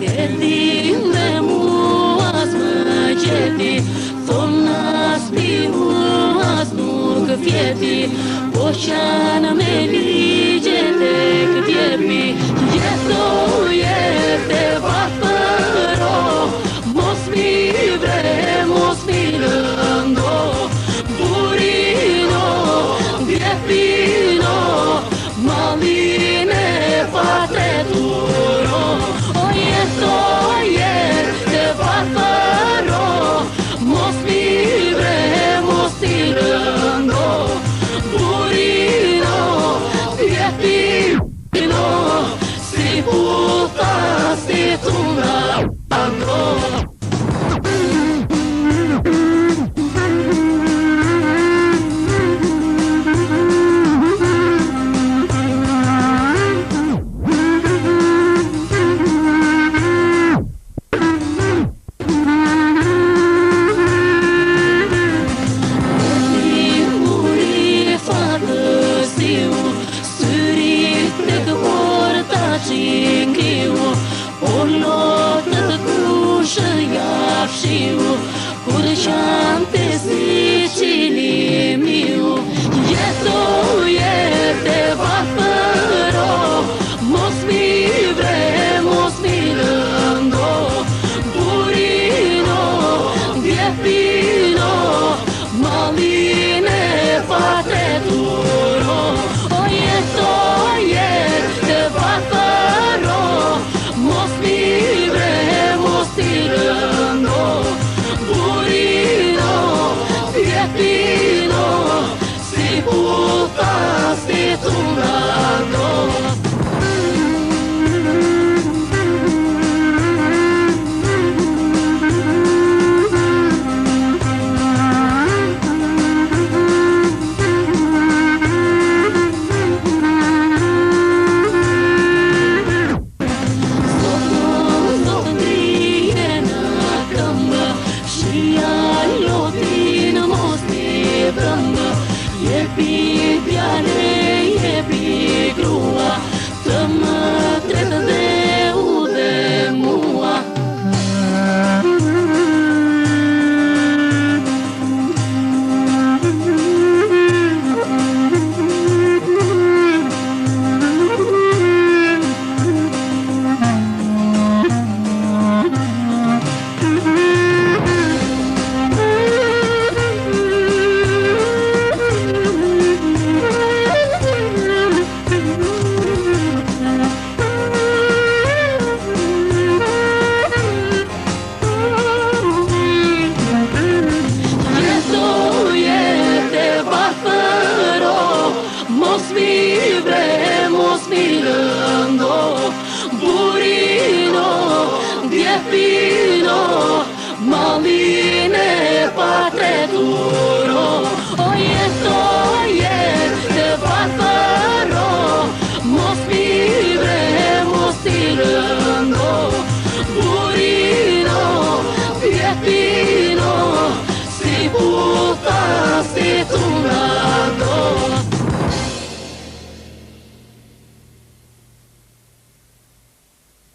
Djeti me mua s'më qeti, thonë as pihu as nuk fjeti, po qanë me ligjet e këtjepi, jetoje te vapëro, mos mi vre, mos mi lëndo, burino, vjepino, maline patreturo, o jetoje te vapëro, mos mi vre, mos mi lëndo, burino, vjepino, si puta, si tuna, ando. Kur qante si qili miu, jetoje te vapëro, mos mi vre, mos mi lëndo, burino, vjepino, maline patreturo, o jetoje te vapëro, mos mi vre, mos mi lëndo, burino, vjepino, si puta, si tunado. Jepi pjane, jepi grua, të më tretë dhe u dhe mua. Mos mi vre, mos mi lëndo, burino, vjepino, maline patreturo.